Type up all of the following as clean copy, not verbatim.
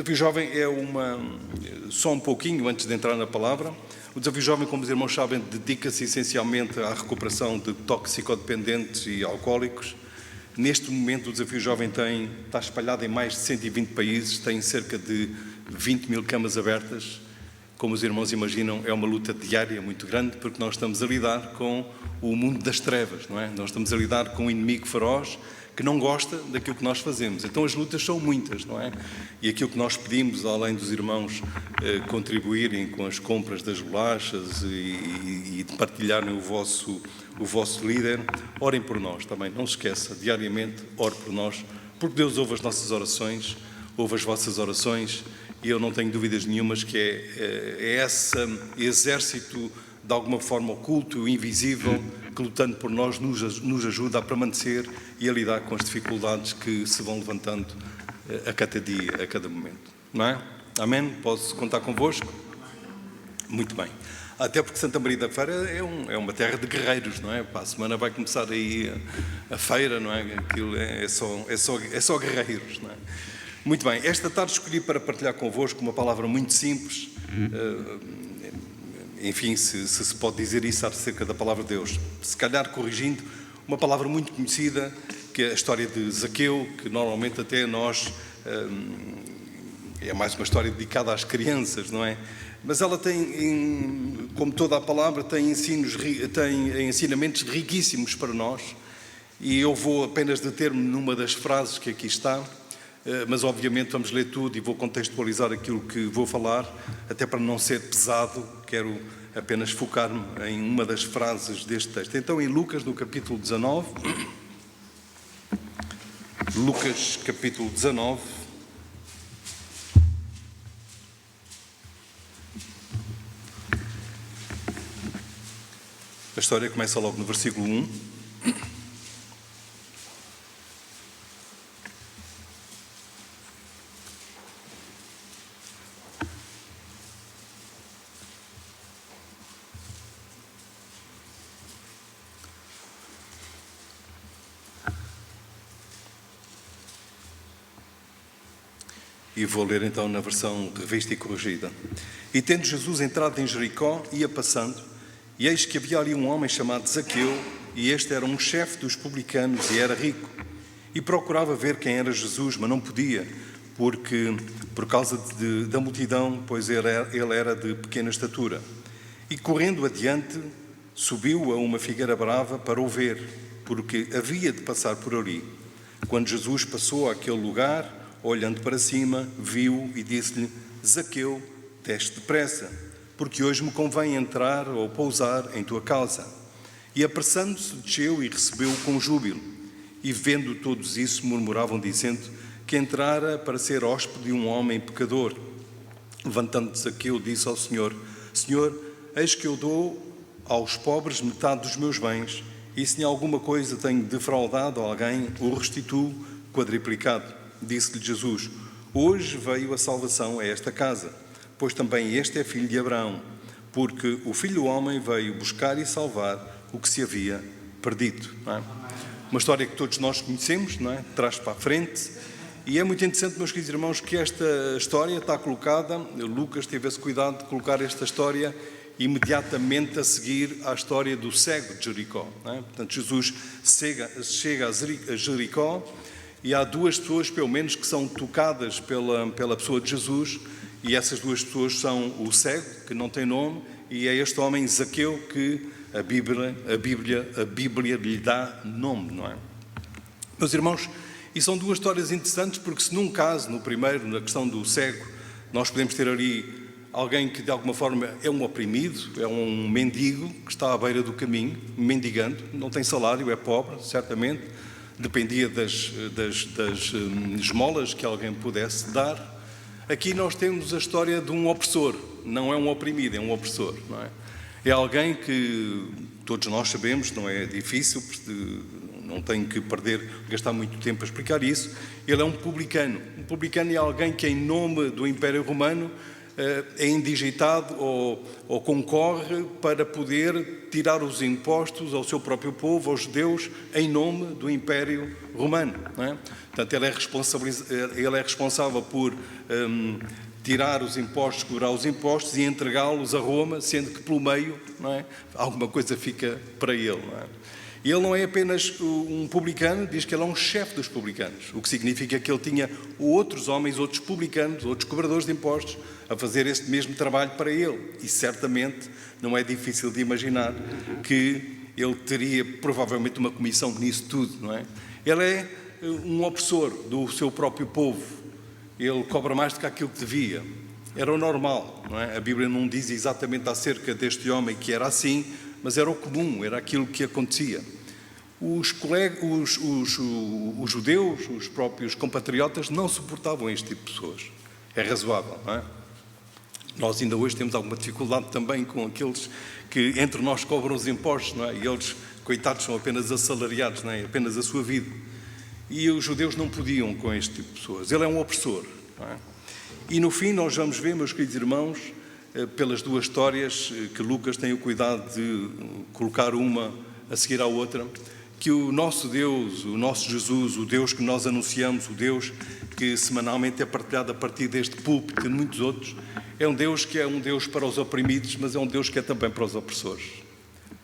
Desafio Jovem é só um pouquinho antes de entrar na palavra. O Desafio Jovem, como os irmãos sabem, dedica-se essencialmente à recuperação de toxicodependentes e alcoólicos. Neste momento, o Desafio Jovem está espalhado em mais de 120 países, tem cerca de 20 mil camas abertas. Como os irmãos imaginam, é uma luta diária muito grande, porque nós estamos a lidar com o mundo das trevas, não é? Nós estamos a lidar com um inimigo feroz que não gosta daquilo que nós fazemos. Então as lutas são muitas, não é? E aquilo que nós pedimos, além dos irmãos contribuírem com as compras das bolachas e de partilharem o vosso líder, orem por nós também. Não se esqueça, diariamente, ore por nós, porque Deus ouve as nossas orações, ouve as vossas orações, e eu não tenho dúvidas nenhumas que é esse exército, de alguma forma oculto e invisível, que lutando por nós nos ajuda a permanecer e a lidar com as dificuldades que se vão levantando a cada dia, a cada momento. Não é? Amém? Posso contar convosco? Muito bem. Até porque Santa Maria da Feira é uma terra de guerreiros, não é? Para a semana vai começar aí a feira, não é? Aquilo é só guerreiros, não é? Muito bem. Esta tarde escolhi para partilhar convosco uma palavra muito simples. Enfim, se pode dizer isso acerca da palavra de Deus. Se calhar corrigindo, uma palavra muito conhecida, que é a história de Zaqueu, que normalmente até nós, é mais uma história dedicada às crianças, não é? Mas ela tem, como toda a palavra, tem ensinamentos riquíssimos para nós, e eu vou apenas deter-me numa das frases que aqui está, mas obviamente vamos ler tudo e vou contextualizar aquilo que vou falar, até para não ser pesado, quero apenas focar-me em uma das frases deste texto. Então, em Lucas, no capítulo 19, Lucas, capítulo 19, a história começa logo no versículo 1. E vou ler então na versão revista e corrigida. E tendo Jesus entrado em Jericó, ia passando, e eis que havia ali um homem chamado Zaqueu, e este era um chefe dos publicanos e era rico. E procurava ver quem era Jesus, mas não podia, porque por causa da multidão, pois ele era de pequena estatura. E correndo adiante, subiu a uma figueira brava para o ver, porque havia de passar por ali. Quando Jesus passou àquele lugar, olhando para cima, viu e disse-lhe: Zaqueu, desce depressa, porque hoje me convém entrar ou pousar em tua casa. E apressando-se, desceu e recebeu-o com júbilo. E vendo todos isso, murmuravam, dizendo que entrara para ser hóspede de um homem pecador. Levantando-se Zaqueu, disse ao Senhor: Senhor, eis que eu dou aos pobres metade dos meus bens, e se em alguma coisa tenho defraudado alguém, o restituo quadriplicado. Disse-lhe Jesus: hoje veio a salvação a esta casa, pois também este é filho de Abraão, porque o Filho do Homem veio buscar e salvar o que se havia perdido. Não é? Uma história que todos nós conhecemos, não é? Traz para a frente, e é muito interessante, meus queridos irmãos, que esta história está colocada, Lucas teve esse cuidado de colocar esta história imediatamente a seguir à história do cego de Jericó. Não é? Portanto, Jesus chega a Jericó, e há duas pessoas, pelo menos, que são tocadas pela pessoa de Jesus, e essas duas pessoas são o cego, que não tem nome, e é este homem Zaqueu, que a Bíblia lhe dá nome, não é? Meus irmãos, e são duas histórias interessantes, porque se num caso, no primeiro, na questão do cego, nós podemos ter ali alguém que de alguma forma é um oprimido, é um mendigo, que está à beira do caminho, mendigando, não tem salário, é pobre, certamente, dependia das esmolas que alguém pudesse dar. Aqui nós temos a história de um opressor, não é um oprimido, é um opressor, não é? É alguém que todos nós sabemos, não é difícil, não tenho que gastar muito tempo a explicar isso. Ele é um publicano é alguém que em nome do Império Romano é indigitado ou concorre para poder tirar os impostos ao seu próprio povo, aos judeus, em nome do Império Romano. Não é? Portanto, ele é responsável por tirar os impostos, cobrar os impostos e entregá-los a Roma, sendo que pelo meio, não é, alguma coisa fica para ele. Não é? E ele não é apenas um publicano, diz que ele é um chefe dos publicanos, o que significa que ele tinha outros homens, outros publicanos, outros cobradores de impostos a fazer este mesmo trabalho para ele. E certamente não é difícil de imaginar que ele teria provavelmente uma comissão nisso tudo, não é? Ele é um opressor do seu próprio povo. Ele cobra mais do que aquilo que devia. Era o normal, não é? A Bíblia não diz exatamente acerca deste homem que era assim, mas era o comum, era aquilo que acontecia. Os judeus, os próprios compatriotas, não suportavam este tipo de pessoas. É razoável, não é? Nós ainda hoje temos alguma dificuldade também com aqueles que entre nós cobram os impostos, não é? E eles, coitados, são apenas assalariados, não é? Apenas a sua vida. E os judeus não podiam com este tipo de pessoas. Ele é um opressor, não é? E no fim nós vamos ver, meus queridos irmãos, pelas duas histórias que Lucas tem o cuidado de colocar uma a seguir à outra, que o nosso Deus, o nosso Jesus, o Deus que nós anunciamos, o Deus que semanalmente é partilhado a partir deste púlpito e de muitos outros, é um Deus que é um Deus para os oprimidos, mas é um Deus que é também para os opressores.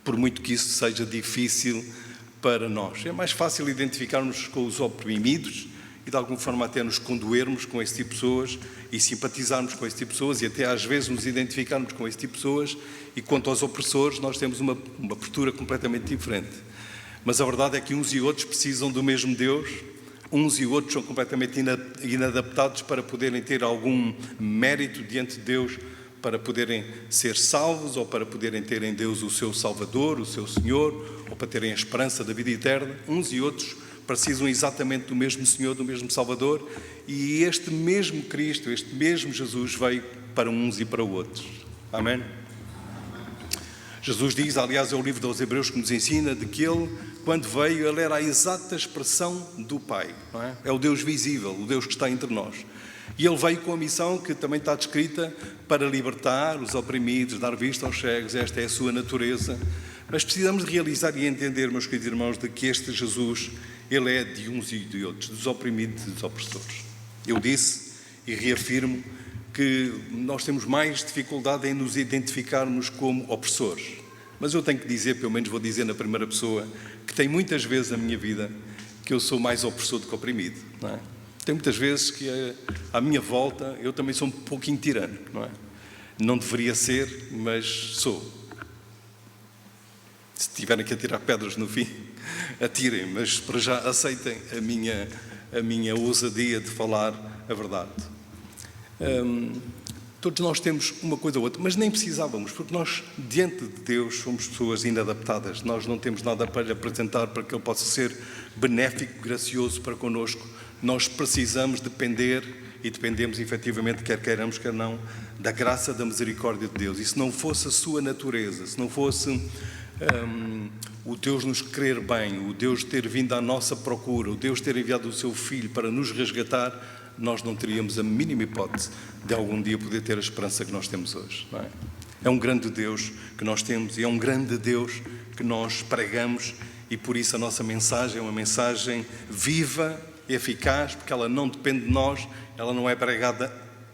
Por muito que isso seja difícil para nós. É mais fácil identificarmos com os oprimidos e de alguma forma até nos condoermos com esse tipo de pessoas e simpatizarmos com esse tipo de pessoas e até às vezes nos identificarmos com esse tipo de pessoas, e quanto aos opressores nós temos uma postura completamente diferente. Mas a verdade é que uns e outros precisam do mesmo Deus, uns e outros são completamente inadaptados para poderem ter algum mérito diante de Deus, para poderem ser salvos ou para poderem ter em Deus o seu Salvador, o seu Senhor, ou para terem a esperança da vida eterna. Uns e outros precisam exatamente do mesmo Senhor, do mesmo Salvador, e este mesmo Cristo, este mesmo Jesus veio para uns e para outros. Amém? Jesus diz, aliás, é o livro dos Hebreus que nos ensina, de que ele, quando veio, ele era a exata expressão do Pai. Não é? É o Deus visível, o Deus que está entre nós. E ele veio com a missão que também está descrita para libertar os oprimidos, dar vista aos cegos. Esta é a sua natureza. Mas precisamos de realizar e entender, meus queridos irmãos, de que este Jesus, ele é de uns e de outros, dos oprimidos e dos opressores. Eu disse e reafirmo que nós temos mais dificuldade em nos identificarmos como opressores. Mas eu tenho que dizer, pelo menos vou dizer na primeira pessoa, que tem muitas vezes na minha vida que eu sou mais opressor do que oprimido, não é? Tem muitas vezes que à minha volta eu também sou um pouquinho tirano, não é? Não deveria ser, mas sou. Se tiverem que atirar pedras no fim, atirem, mas para já aceitem a minha ousadia de falar a verdade. Todos nós temos uma coisa ou outra, mas nem precisávamos, porque nós, diante de Deus, somos pessoas inadaptadas. Nós não temos nada para lhe apresentar para que Ele possa ser benéfico, gracioso para connosco. Nós precisamos depender, e dependemos efetivamente, quer queiramos, quer não, da graça, da misericórdia de Deus. E se não fosse a sua natureza, se não fosse o Deus nos querer bem, o Deus ter vindo à nossa procura, o Deus ter enviado o seu Filho para nos resgatar, nós não teríamos a mínima hipótese de algum dia poder ter a esperança que nós temos hoje, não é? É um grande Deus que nós temos e é um grande Deus que nós pregamos, e por isso a nossa mensagem é uma mensagem viva, eficaz, porque ela não depende de nós, ela não é pregada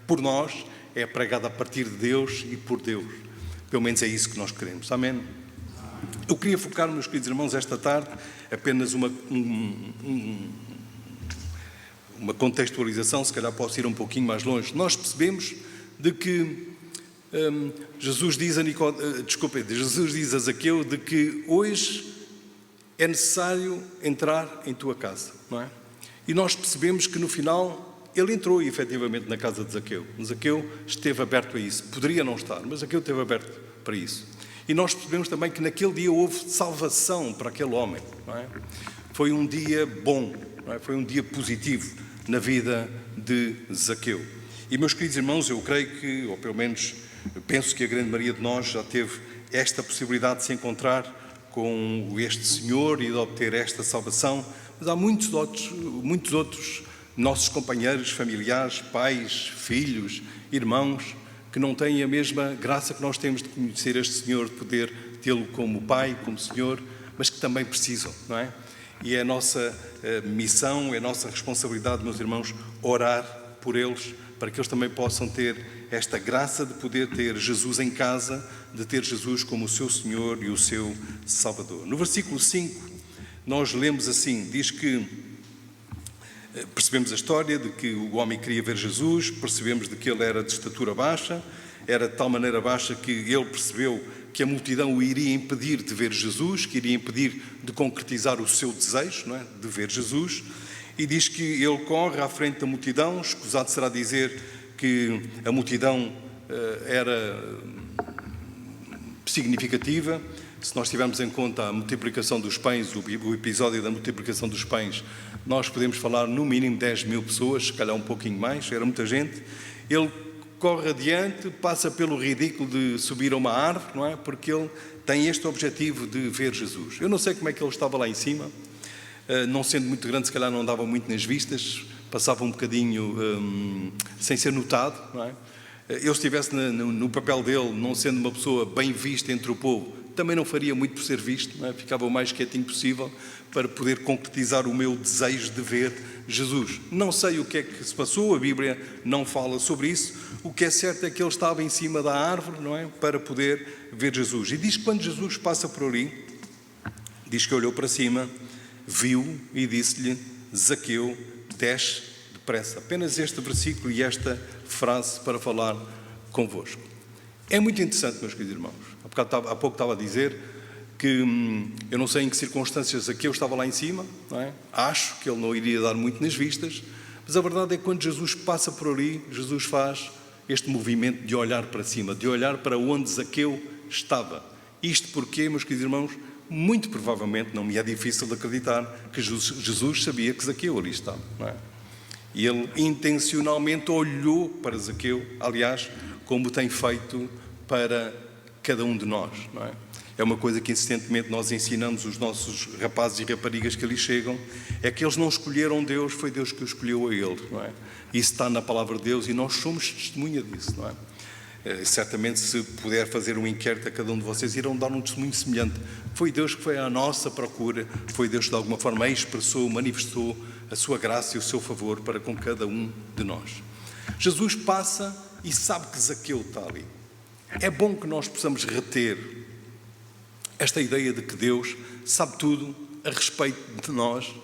por nós, é pregada a partir de Deus e por Deus. Pelo menos é isso que nós queremos. Amém? Eu queria focar, meus queridos irmãos, esta tarde, apenas uma contextualização, se calhar posso ir um pouquinho mais longe. Nós percebemos de que Jesus diz a Zaqueu de que hoje é necessário entrar em tua casa, não é? E nós percebemos que no final ele entrou efetivamente na casa de Zaqueu. Zaqueu esteve aberto a isso. Poderia não estar, mas Zaqueu esteve aberto para isso. E nós percebemos também que naquele dia houve salvação para aquele homem, não é? Foi um dia bom, não é? Foi um dia positivo na vida de Zaqueu. E, meus queridos irmãos, eu creio que, ou pelo menos penso que a grande maioria de nós já teve esta possibilidade de se encontrar com este Senhor e de obter esta salvação, mas há muitos outros nossos companheiros, familiares, pais, filhos, irmãos, que não têm a mesma graça que nós temos de conhecer este Senhor, de poder tê-lo como Pai, como Senhor, mas que também precisam, não é? E é a nossa missão, é a nossa responsabilidade, meus irmãos, orar por eles, para que eles também possam ter esta graça de poder ter Jesus em casa, de ter Jesus como o seu Senhor e o seu Salvador. No versículo 5, nós lemos assim, diz que percebemos a história de que o homem queria ver Jesus, percebemos de que ele era de estatura baixa, era de tal maneira baixa que ele percebeu que a multidão o iria impedir de ver Jesus, que iria impedir de concretizar o seu desejo, não é? De ver Jesus, e diz que ele corre à frente da multidão. Escusado será dizer que a multidão era significativa. Se nós tivermos em conta a multiplicação dos pães, o episódio da multiplicação dos pães, nós podemos falar no mínimo 10.000 pessoas, se calhar um pouquinho mais, era muita gente. Ele corre adiante, passa pelo ridículo de subir a uma árvore, não é? Porque ele tem este objetivo de ver Jesus. Eu não sei como é que ele estava lá em cima, não sendo muito grande, se calhar não andava muito nas vistas, passava um bocadinho sem ser notado, não é? Eu, se estivesse no papel dele, não sendo uma pessoa bem vista entre o povo, também não faria muito por ser visto, não é? Ficava o mais quietinho possível para poder concretizar o meu desejo de ver Jesus. Não sei o que é que se passou, a Bíblia não fala sobre isso. O que é certo é que ele estava em cima da árvore, não é? Para poder ver Jesus. E diz que quando Jesus passa por ali, diz que olhou para cima, viu e disse-lhe: Zaqueu, desce depressa. Apenas este versículo e esta frase para falar convosco. É muito interessante, meus queridos irmãos. Há pouco estava a dizer que eu não sei em que circunstâncias Zaqueu estava lá em cima, não é? Acho que ele não iria dar muito nas vistas, mas a verdade é que quando Jesus passa por ali, Jesus faz este movimento de olhar para cima, de olhar para onde Zaqueu estava. Isto porque, meus queridos irmãos, muito provavelmente, não me é difícil de acreditar, que Jesus sabia que Zaqueu ali estava, não é? E ele intencionalmente olhou para Zaqueu, aliás, como tem feito para cada um de nós, não é? É uma coisa que insistentemente nós ensinamos os nossos rapazes e raparigas que ali chegam, é que eles não escolheram Deus, foi Deus que o escolheu a eles, não é? Isso está na palavra de Deus e nós somos testemunha disso, não é? Certamente, se puder fazer um inquérito a cada um de vocês, irão dar um testemunho semelhante. Foi Deus que foi à nossa procura, foi Deus que de alguma forma expressou, manifestou a sua graça e o seu favor para com cada um de nós. Jesus passa e sabe que Zaqueu está ali. É bom que nós possamos reter esta ideia de que Deus sabe tudo a respeito de nós,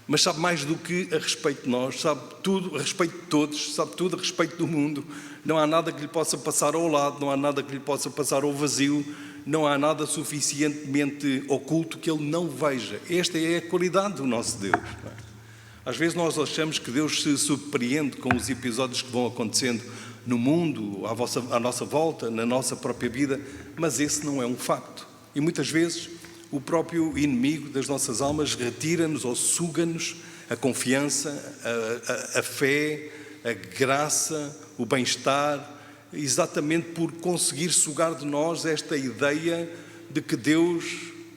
mas sabe mais do que a respeito de nós, sabe tudo a respeito de todos, sabe tudo a respeito do mundo. Não há nada que lhe possa passar ao lado, não há nada que lhe possa passar ao vazio, não há nada suficientemente oculto que ele não veja. Esta é a qualidade do nosso Deus, não é? Às vezes nós achamos que Deus se surpreende com os episódios que vão acontecendo no mundo, à nossa volta, na nossa própria vida, mas esse não é um facto. E muitas vezes o próprio inimigo das nossas almas retira-nos ou suga-nos a confiança, a fé, a graça, o bem-estar, exatamente por conseguir sugar de nós esta ideia de que Deus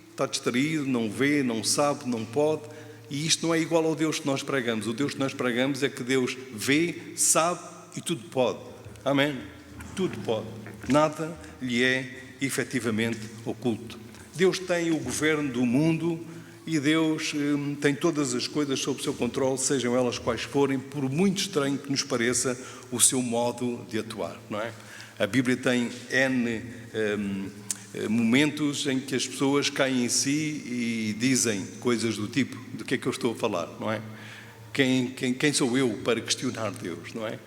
está distraído, não vê, não sabe, não pode. E isto não é igual ao Deus que nós pregamos. O Deus que nós pregamos é que Deus vê, sabe e tudo pode. Amém? Tudo pode. Nada lhe é efetivamente oculto. Deus tem o governo do mundo e Deus tem todas as coisas sob o seu controle, sejam elas quais forem, por muito estranho que nos pareça o seu modo de atuar, não é? A Bíblia tem N momentos em que as pessoas caem em si e dizem coisas do tipo: do que é que eu estou a falar, não é? Quem sou eu para questionar Deus, não é?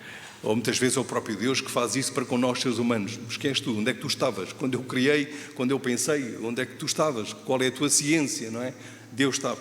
Ou muitas vezes é o próprio Deus que faz isso para com nós, seres humanos. Mas quem és tu? Onde é que tu estavas? Quando eu criei, quando eu pensei, onde é que tu estavas? Qual é a tua ciência, não é? Deus está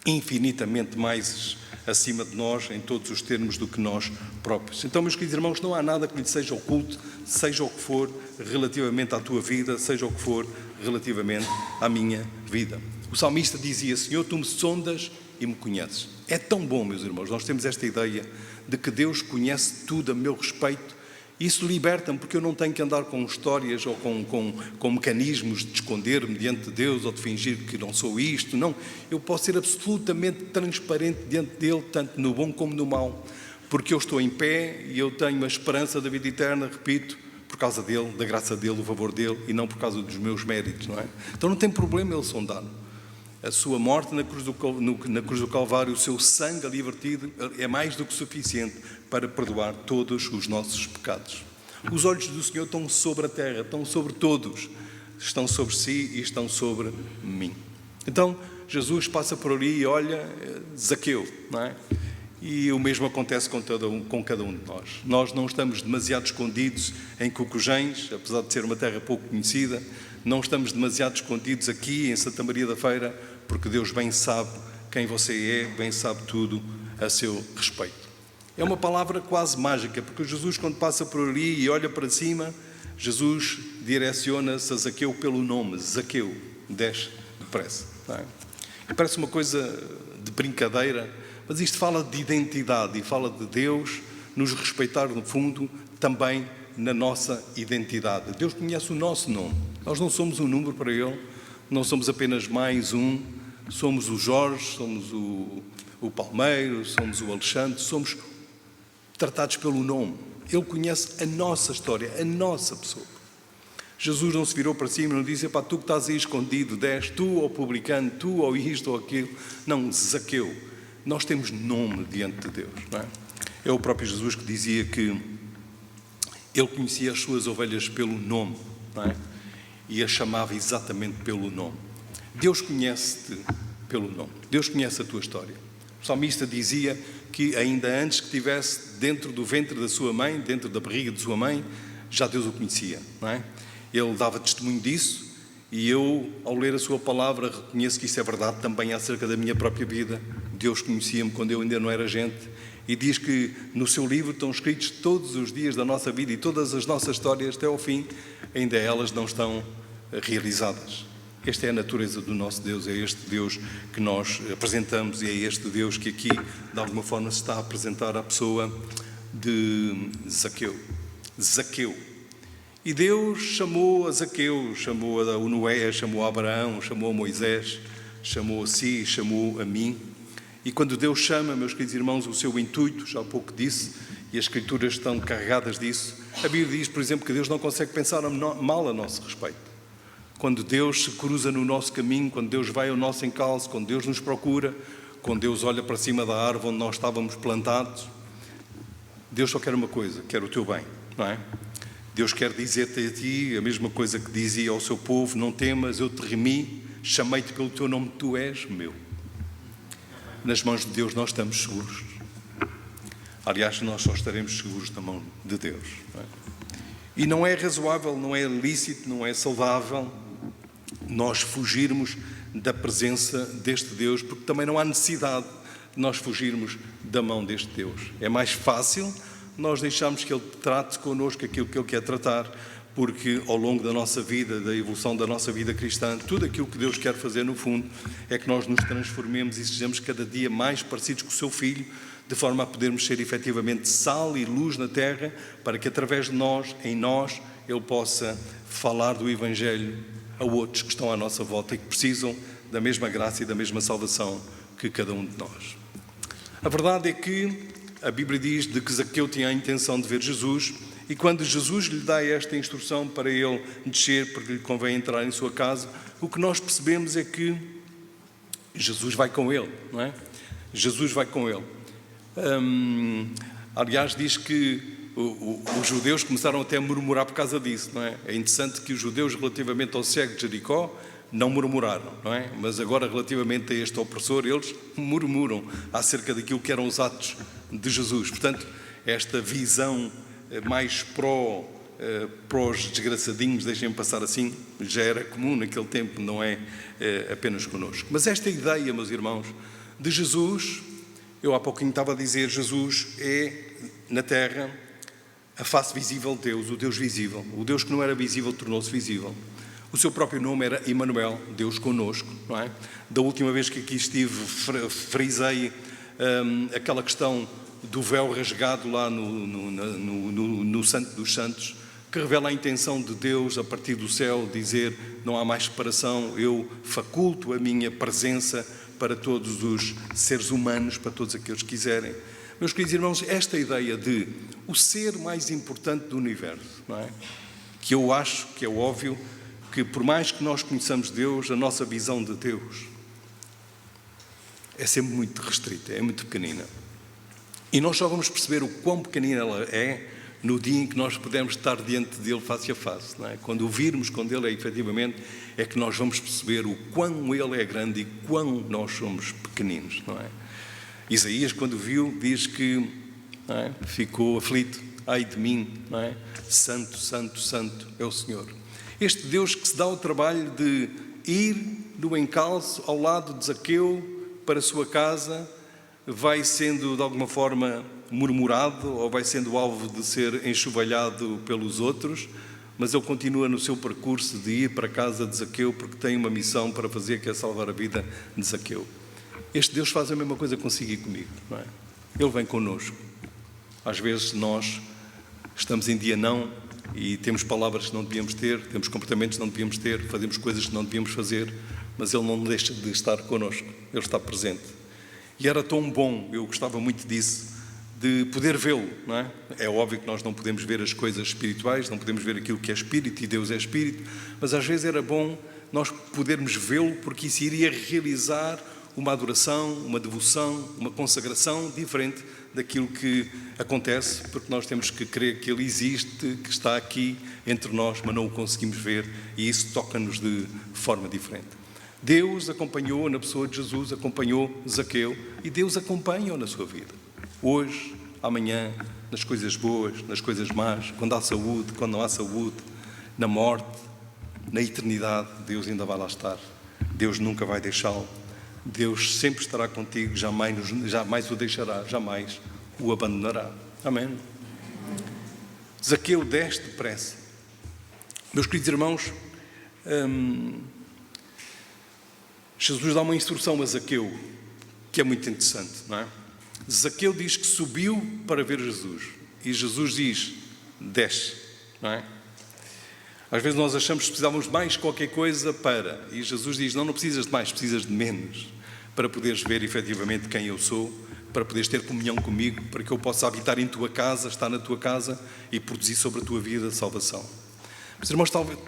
infinitamente mais acima de nós, em todos os termos, do que nós próprios. Então, meus queridos irmãos, não há nada que lhe seja oculto, seja o que for, relativamente à tua vida, seja o que for, relativamente à minha vida. O salmista dizia: Senhor, tu me sondas e me conheces. É tão bom, meus irmãos, nós temos esta ideia de que Deus conhece tudo a meu respeito. Isso liberta-me, porque eu não tenho que andar com histórias ou com mecanismos de esconder-me diante de Deus ou de fingir que não sou isto. Não, eu posso ser absolutamente transparente diante dele, tanto no bom como no mau, porque eu estou em pé e eu tenho a esperança da vida eterna, repito, por causa dele, da graça dele, do favor dele, e não por causa dos meus méritos, não é? Então não tem problema ele sondar-me. A sua morte na cruz do Calvário, o seu sangue ali vertido, é mais do que suficiente para perdoar todos os nossos pecados. Os olhos do Senhor estão sobre a terra, estão sobre todos. Estão sobre si e estão sobre mim. Então, Jesus passa por ali e olha Zaqueu, não é? E o mesmo acontece com cada um de nós. Nós não estamos demasiado escondidos em Cocujães, apesar de ser uma terra pouco conhecida. Não estamos demasiado escondidos aqui em Santa Maria da Feira, porque Deus bem sabe quem você é, bem sabe tudo a seu respeito. É uma palavra quase mágica, porque Jesus, quando passa por ali e olha para cima, Jesus direciona-se a Zaqueu pelo nome. Zaqueu, desce depressa. Não é? Parece uma coisa de brincadeira, mas isto fala de identidade e fala de Deus nos respeitar, no fundo, também na nossa identidade. Deus conhece o nosso nome. Nós não somos um número para Ele, não somos apenas mais um, somos o Jorge, somos o Palmeiro, somos o Alexandre, somos tratados pelo nome. Ele conhece a nossa história, a nossa pessoa. Jesus não se virou para cima e não disse: "Epá, tu que estás aí escondido, desce, tu ou publicano, tu ou isto ou aquilo." Não, Zaqueu. Nós temos nome diante de Deus, não é? É o próprio Jesus que dizia que Ele conhecia as suas ovelhas pelo nome, não é? E as chamava exatamente pelo nome. Deus conhece-te pelo nome. Deus conhece a tua história. O salmista dizia que ainda antes que estivesse dentro do ventre da sua mãe, dentro da barriga de sua mãe, já Deus o conhecia, não é? Ele dava testemunho disso e eu, ao ler a sua palavra, reconheço que isso é verdade também acerca da minha própria vida. Deus conhecia-me quando eu ainda não era gente e diz que no seu livro estão escritos todos os dias da nossa vida e todas as nossas histórias até ao fim, ainda elas não estão realizadas. Esta é a natureza do nosso Deus, é este Deus que nós apresentamos e é este Deus que aqui, de alguma forma, se está a apresentar à pessoa de Zaqueu. Zaqueu. E Deus chamou a Zaqueu, chamou a Noé, chamou a Abraão, chamou a Moisés, chamou a si, chamou a mim. E quando Deus chama, meus queridos irmãos, o seu intuito, já há pouco disse, e as Escrituras estão carregadas disso, a Bíblia diz, por exemplo, que Deus não consegue pensar mal a nosso respeito. Quando Deus se cruza no nosso caminho, quando Deus vai ao nosso encalço, quando Deus nos procura, quando Deus olha para cima da árvore onde nós estávamos plantados, Deus só quer uma coisa, quer o teu bem, não é? Deus quer dizer-te a ti a mesma coisa que dizia ao seu povo: "Não temas, eu te remi, chamei-te pelo teu nome, tu és meu." Nas mãos de Deus nós estamos seguros. Aliás, nós só estaremos seguros na mão de Deus, não é? E não é razoável, não é lícito, não é saudável nós fugirmos da presença deste Deus, porque também não há necessidade de nós fugirmos da mão deste Deus. É mais fácil nós deixarmos que Ele trate connosco aquilo que Ele quer tratar, porque ao longo da nossa vida, da evolução da nossa vida cristã, tudo aquilo que Deus quer fazer, no fundo, é que nós nos transformemos e sejamos cada dia mais parecidos com o Seu Filho, de forma a podermos ser efetivamente sal e luz na terra, para que através de nós, em nós, Ele possa falar do Evangelho a outros que estão à nossa volta e que precisam da mesma graça e da mesma salvação que cada um de nós. A verdade é que a Bíblia diz de que Zaqueu tinha a intenção de ver Jesus, e quando Jesus lhe dá esta instrução para ele descer, porque lhe convém entrar em sua casa, o que nós percebemos é que Jesus vai com ele, não é? Jesus vai com ele. Aliás, diz que os judeus começaram até a murmurar por causa disso, não é? É interessante que os judeus, relativamente ao cego de Jericó, não murmuraram, não é? Mas agora, relativamente a este opressor, eles murmuram acerca daquilo que eram os atos de Jesus. Portanto, esta visão mais prós desgraçadinhos, deixem-me passar assim, já era comum naquele tempo, não é apenas connosco. Mas esta ideia, meus irmãos, de Jesus, eu há pouquinho estava a dizer, Jesus é, na terra, a face visível de Deus, o Deus visível. O Deus que não era visível tornou-se visível. O seu próprio nome era Emmanuel, Deus conosco, não é? Da última vez que aqui estive, frisei aquela questão do véu rasgado lá no Santo dos Santos, que revela a intenção de Deus a partir do céu, dizer: não há mais separação, eu faculto a minha presença para todos os seres humanos, para todos aqueles que quiserem. Meus queridos irmãos, esta ideia de o ser mais importante do universo, não é? Que eu acho que é óbvio que, por mais que nós conheçamos Deus, a nossa visão de Deus é sempre muito restrita, é muito pequenina. E nós só vamos perceber o quão pequenina ela é no dia em que nós pudermos estar diante dele face a face, não é? Quando o virmos, quando ele é efetivamente, é que nós vamos perceber o quão ele é grande e quão nós somos pequeninos, não é? Isaías, quando viu, diz que, não é, ficou aflito. Ai de mim, não é? Santo, santo, santo é o Senhor. Este Deus que se dá o trabalho de ir no encalço ao lado de Zaqueu para a sua casa, vai sendo de alguma forma murmurado ou vai sendo alvo de ser enxovalhado pelos outros, mas ele continua no seu percurso de ir para a casa de Zaqueu porque tem uma missão para fazer, que é salvar a vida de Zaqueu. Este Deus faz a mesma coisa consigo e comigo, não é? Ele vem connosco. Às vezes nós estamos em dia não e temos palavras que não devíamos ter, temos comportamentos que não devíamos ter, fazemos coisas que não devíamos fazer, mas Ele não deixa de estar connosco, Ele está presente. E era tão bom, eu gostava muito disso, de poder vê-lo, não é? É óbvio que nós não podemos ver as coisas espirituais, não podemos ver aquilo que é espírito e Deus é espírito, mas às vezes era bom nós podermos vê-lo, porque isso iria realizar uma adoração, uma devoção, uma consagração diferente daquilo que acontece, porque nós temos que crer que Ele existe, que está aqui entre nós, mas não o conseguimos ver, e isso toca-nos de forma diferente. Deus acompanhou na pessoa de Jesus, acompanhou Zaqueu, e Deus acompanha-o na sua vida. Hoje, amanhã, nas coisas boas, nas coisas más, quando há saúde, quando não há saúde, na morte, na eternidade, Deus ainda vai lá estar. Deus nunca vai deixá-lo. Deus sempre estará contigo, jamais o deixará, jamais o abandonará. Amém? Zaqueu desce depressa. Meus queridos irmãos, Jesus dá uma instrução a Zaqueu, que é muito interessante, não é? Zaqueu diz que subiu para ver Jesus, e Jesus diz, desce, não é? Às vezes nós achamos que precisamos de mais qualquer coisa para, e Jesus diz, não precisas de mais, precisas de menos, para poderes ver efetivamente quem eu sou, para poderes ter comunhão comigo, para que eu possa habitar em tua casa, estar na tua casa e produzir sobre a tua vida salvação. Mas, irmãos, talvez,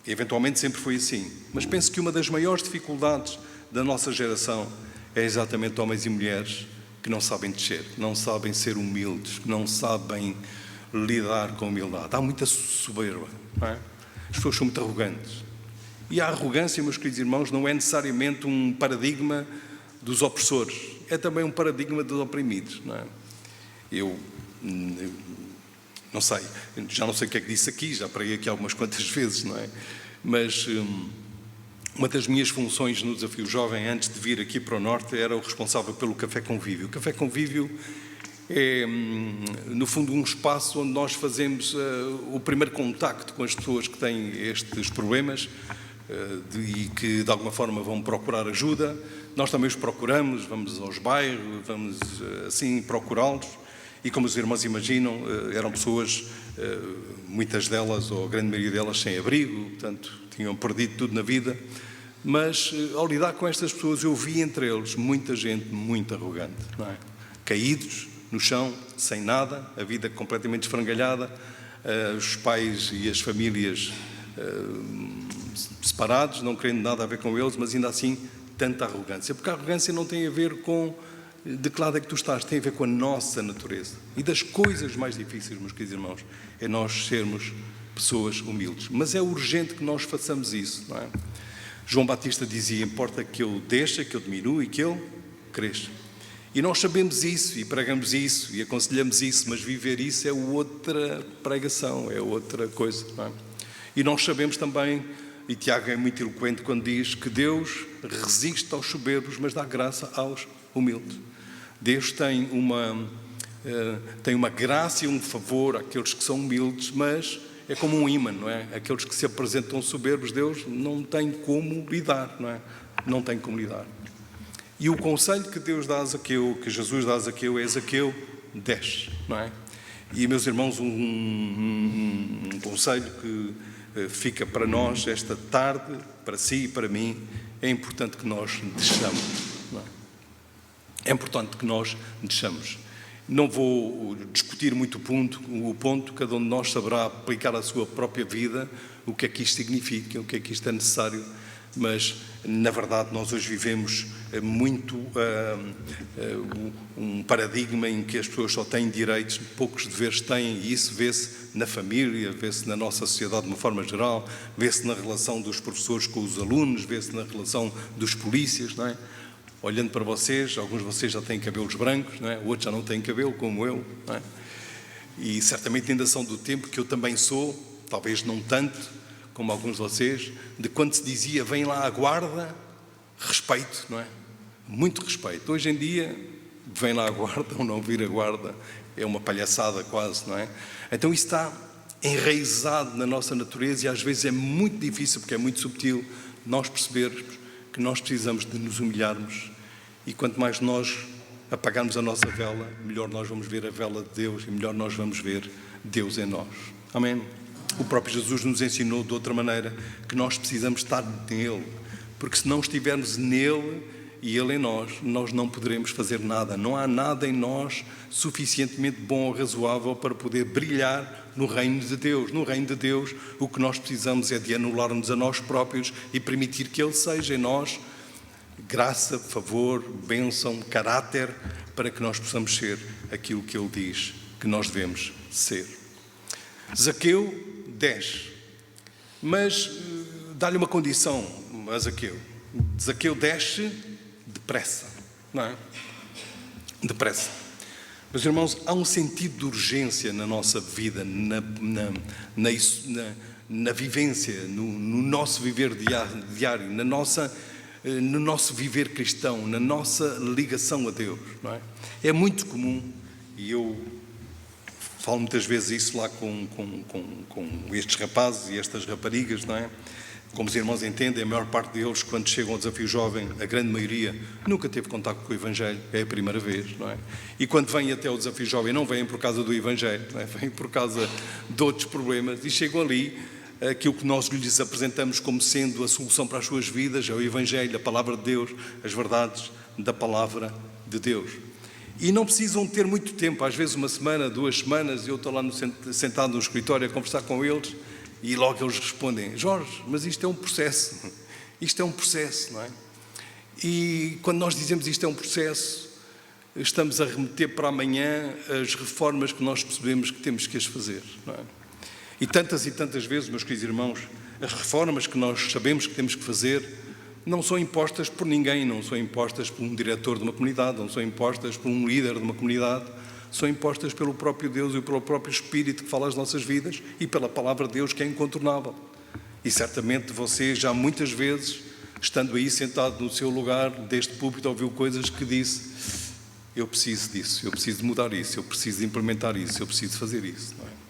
eventualmente sempre foi assim, mas penso que uma das maiores dificuldades da nossa geração é exatamente homens e mulheres que não sabem descer, que não sabem ser humildes, que não sabem lidar com humildade. Há muita soberba, não é? As pessoas são muito arrogantes. E a arrogância, meus queridos irmãos, não é necessariamente um paradigma dos opressores, é também um paradigma dos oprimidos, não é? Eu não sei, já não sei o que é que disse aqui, já preguei aqui algumas quantas vezes, não é? Mas uma das minhas funções no Desafio Jovem, antes de vir aqui para o Norte, era o responsável pelo Café Convívio. O Café Convívio é, no fundo, um espaço onde nós fazemos o primeiro contacto com as pessoas que têm estes problemas e que, de alguma forma, vão procurar ajuda. Nós também os procuramos, vamos aos bairros, vamos, assim, procurá-los. E, como os irmãos imaginam, eram pessoas, muitas delas, ou a grande maioria delas, sem abrigo, portanto, tinham perdido tudo na vida. Mas, ao lidar com estas pessoas, eu vi entre eles muita gente muito arrogante, não é? Caídos no chão, sem nada, a vida completamente esfrangalhada, os pais e as famílias separados, não querendo nada a ver com eles, mas ainda assim tanta arrogância. Porque a arrogância não tem a ver com de que lado é que tu estás, tem a ver com a nossa natureza. E das coisas mais difíceis, meus queridos irmãos, é nós sermos pessoas humildes. Mas é urgente que nós façamos isso, não é? João Batista dizia, importa que eu deixe, que eu diminua e que eu cresça. E nós sabemos isso, e pregamos isso, e aconselhamos isso, mas viver isso é outra pregação, é outra coisa, não é? E nós sabemos também, e Tiago é muito eloquente quando diz que Deus resiste aos soberbos, mas dá graça aos humildes. Deus tem uma graça e um favor àqueles que são humildes, mas é como um ímã, não é? Aqueles que se apresentam soberbos, Deus não tem como lidar, não é? Não tem como lidar. E o conselho que Deus dá a Zaqueu, que Jesus dá a Zaqueu, é Zaqueu, desce, não é? E, meus irmãos, um conselho que fica para nós esta tarde, para si e para mim, é importante que nós desçamos, não é? É importante que nós desçamos. Não vou discutir muito o ponto, cada um de nós saberá aplicar à sua própria vida o que é que isto significa, o que é que isto é necessário, mas, na verdade, nós hoje vivemos muito um paradigma em que as pessoas só têm direitos, poucos deveres têm, e isso vê-se na família, vê-se na nossa sociedade de uma forma geral, vê-se na relação dos professores com os alunos, vê-se na relação dos polícias, não é? Olhando para vocês, alguns de vocês já têm cabelos brancos, não é? Outros já não têm cabelo, como eu, não é? E certamente ainda são do tempo que eu também sou, talvez não tanto como alguns de vocês, de quando se dizia, vem lá a guarda, respeito, não é? Muito respeito. Hoje em dia, vem lá a guarda ou não vir a guarda, é uma palhaçada quase, não é? Então isso está enraizado na nossa natureza e às vezes é muito difícil, porque é muito subtil, nós percebermos que nós precisamos de nos humilharmos. E quanto mais nós apagarmos a nossa vela, melhor nós vamos ver a vela de Deus e melhor nós vamos ver Deus em nós. Amém? O próprio Jesus nos ensinou de outra maneira que nós precisamos estar nele, porque se não estivermos nele e ele em nós, nós não poderemos fazer nada. Não há nada em nós suficientemente bom ou razoável para poder brilhar no reino de Deus. No reino de Deus, o que nós precisamos é de anular-nos a nós próprios e permitir que ele seja em nós graça, favor, bênção, caráter, para que nós possamos ser aquilo que ele diz que nós devemos ser. Zaqueu desce, mas dá-lhe uma condição a Zaqueu. Zaqueu desce depressa, não é? Depressa. Meus irmãos, há um sentido de urgência na nossa vida, na vivência, no nosso viver diário, no nosso viver cristão, na nossa ligação a Deus, não é? É muito comum, e eu falo muitas vezes isso lá com estes rapazes e estas raparigas, não é? Como os irmãos entendem, a maior parte deles, quando chegam ao desafio jovem, a grande maioria nunca teve contato com o Evangelho, é a primeira vez, não é? E quando vêm até ao desafio jovem, não vêm por causa do Evangelho, não é? Vêm por causa de outros problemas, e chegam ali, aquilo que nós lhes apresentamos como sendo a solução para as suas vidas é o Evangelho, a Palavra de Deus, as verdades da Palavra de Deus. E não precisam ter muito tempo, às vezes uma semana, 2 semanas, eu estou lá sentado no escritório a conversar com eles e logo eles respondem, Jorge, mas isto é um processo, não é? E quando nós dizemos isto é um processo, estamos a remeter para amanhã as reformas que nós percebemos que temos que as fazer, não é? E tantas vezes, meus queridos irmãos, as reformas que nós sabemos que temos que fazer não são impostas por ninguém, não são impostas por um diretor de uma comunidade, não são impostas por um líder de uma comunidade, são impostas pelo próprio Deus e pelo próprio Espírito que fala as nossas vidas e pela Palavra de Deus que é incontornável. E certamente você já muitas vezes, estando aí sentado no seu lugar, deste púlpito, ouviu coisas que disse, eu preciso disso, eu preciso de mudar isso, eu preciso de implementar isso, eu preciso de fazer isso, não é?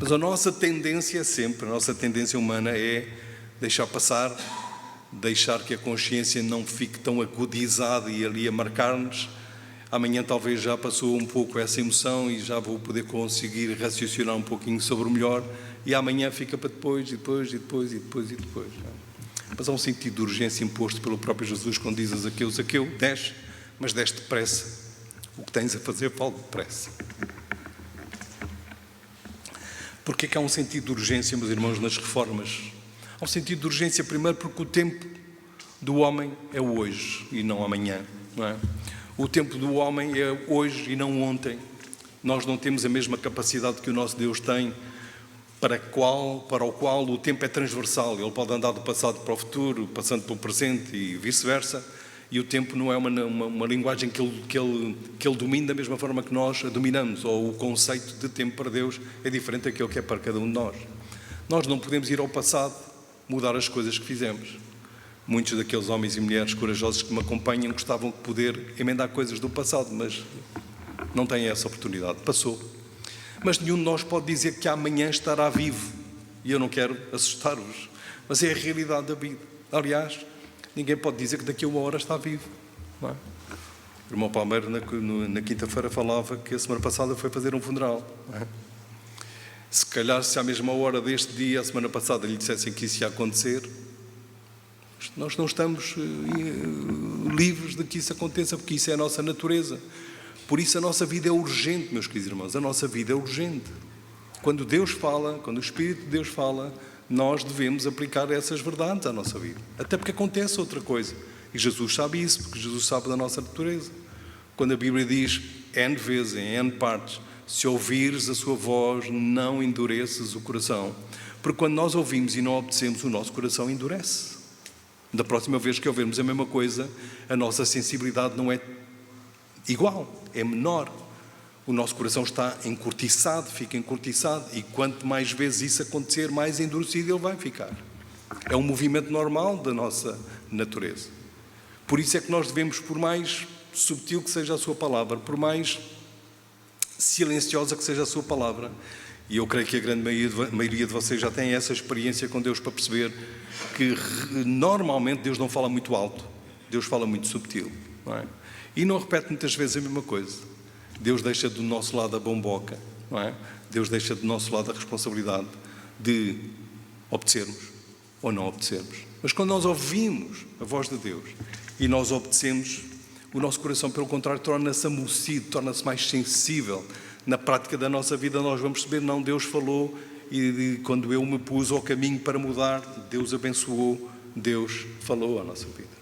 Mas a nossa tendência sempre, a nossa tendência humana é deixar passar, deixar que a consciência não fique tão agudizada e ali a marcar-nos. Amanhã talvez já passou um pouco essa emoção e já vou poder conseguir raciocinar um pouquinho sobre o melhor e amanhã fica para depois. Mas há um sentido de urgência imposto pelo próprio Jesus quando diz a Zaqueu, desce, mas desce depressa. O que tens a fazer, fala depressa. Porquê que há um sentido de urgência, meus irmãos, nas reformas? Há um sentido de urgência, primeiro, porque o tempo do homem é o hoje e não amanhã, não é? O tempo do homem é hoje e não ontem. Nós não temos a mesma capacidade que o nosso Deus tem, para o qual o tempo é transversal. Ele pode andar do passado para o futuro, passando pelo presente e vice-versa, e o tempo não é uma linguagem que ele domina da mesma forma que nós a dominamos, ou o conceito de tempo para Deus é diferente daquele que é para cada um de nós. Nós não podemos ir ao passado mudar as coisas que fizemos. Muitos daqueles homens e mulheres corajosos que me acompanham gostavam de poder emendar coisas do passado, mas não têm essa oportunidade. Passou. Mas nenhum de nós pode dizer que amanhã estará vivo. E eu não quero assustar-vos, mas é a realidade da vida. Aliás, ninguém pode dizer que daqui a 1 hora está vivo, não é? O irmão Palmeiro, na quinta-feira, falava que a semana passada foi fazer um funeral, não é? Se calhar, se à mesma hora deste dia, a semana passada, lhe dissessem que isso ia acontecer, nós não estamos livres de que isso aconteça, porque isso é a nossa natureza. Por isso a nossa vida é urgente, meus queridos irmãos, a nossa vida é urgente. Quando Deus fala, quando o Espírito de Deus fala, nós devemos aplicar essas verdades à nossa vida. Até porque acontece outra coisa. E Jesus sabe isso, porque Jesus sabe da nossa natureza. Quando a Bíblia diz, N vezes, em N partes, se ouvires a sua voz, não endureças o coração. Porque quando nós ouvimos e não obedecemos, o nosso coração endurece. Da próxima vez que ouvirmos a mesma coisa, a nossa sensibilidade não é igual, é menor. O nosso coração está encurtiçado, fica encurtiçado. E quanto mais vezes isso acontecer, mais endurecido ele vai ficar. É um movimento normal da nossa natureza. Por isso é que nós devemos, por mais subtil que seja a sua palavra, por mais silenciosa que seja a sua palavra, e eu creio que a grande maioria de vocês já tem essa experiência com Deus para perceber que normalmente Deus não fala muito alto, Deus fala muito subtil, não é? E não repete muitas vezes a mesma coisa. Deus deixa do nosso lado a bomboca, não é? Deus deixa do nosso lado a responsabilidade de obedecermos ou não obedecermos. Mas quando nós ouvimos a voz de Deus e nós obedecemos, o nosso coração, pelo contrário, torna-se amolecido, torna-se mais sensível. Na prática da nossa vida nós vamos perceber, não, Deus falou e quando eu me pus ao caminho para mudar, Deus abençoou, Deus falou à nossa vida.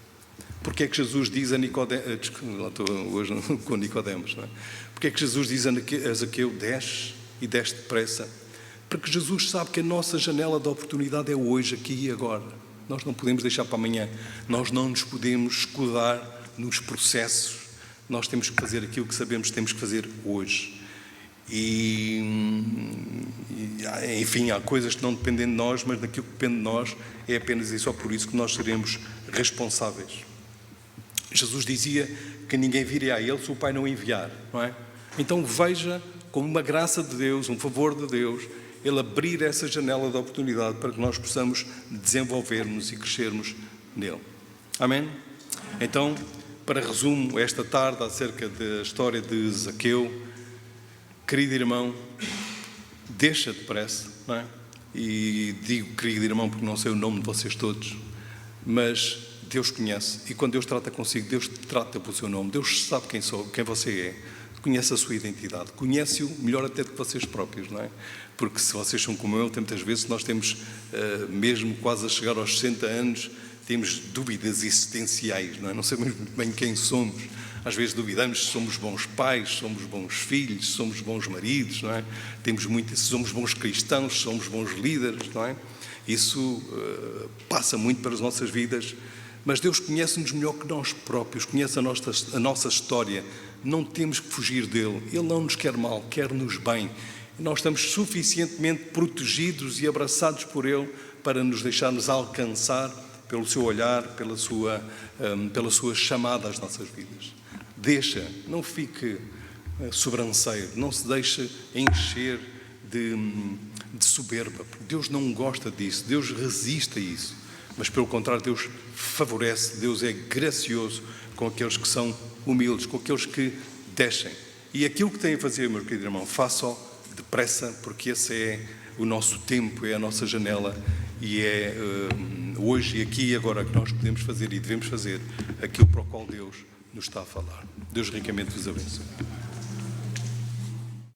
Porque é que Jesus diz a Nicodemos, lá estou hoje com Nicodemos, não é? Porque é que Jesus diz a Zaqueu, desce e desce depressa? Porque Jesus sabe que a nossa janela de oportunidade é hoje, aqui e agora. Nós não podemos deixar para amanhã, nós não nos podemos escudar nos processos, nós temos que fazer aquilo que sabemos que temos que fazer hoje. Enfim, há coisas que não dependem de nós, mas daquilo que depende de nós é apenas e só por isso que nós seremos responsáveis. Jesus dizia que ninguém viria a Ele se o Pai não enviar, não é? Então veja como uma graça de Deus, um favor de Deus, Ele abrir essa janela de oportunidade para que nós possamos desenvolvermos e crescermos nele. Amém? Então, para resumo, esta tarde, acerca da história de Zaqueu, querido irmão, deixa depressa, não é? E digo querido irmão porque não sei o nome de vocês todos, mas Deus conhece, e quando Deus trata consigo, Deus trata pelo seu nome, Deus sabe quem sou, quem você é, conhece a sua identidade, conhece-o melhor até do que vocês próprios, não é? Porque se vocês são como eu, muitas vezes nós temos, mesmo quase a chegar aos 60 anos, temos dúvidas existenciais, não é? Não sabemos muito bem quem somos. Às vezes duvidamos se somos bons pais, se somos bons filhos, se somos bons maridos, não é? Se somos bons cristãos, se somos bons líderes, não é? Isso passa muito para as nossas vidas, mas Deus conhece-nos melhor que nós próprios, conhece a nossa história. Não temos que fugir dele. Ele não nos quer mal, quer-nos bem. E nós estamos suficientemente protegidos e abraçados por ele para nos deixarmos alcançar pelo seu olhar, pela sua chamada às nossas vidas. Não fique sobranceiro, não se deixe encher de soberba, porque Deus não gosta disso, Deus resiste a isso, mas pelo contrário, Deus favorece, Deus é gracioso com aqueles que são humildes, com aqueles que descem. E aquilo que têm a fazer, meu querido irmão, faça-o depressa, porque esse é o nosso tempo, é a nossa janela, e é hoje, aqui e agora que nós podemos fazer e devemos fazer aquilo para o qual Deus nos está a falar. Deus ricamente vos abençoe.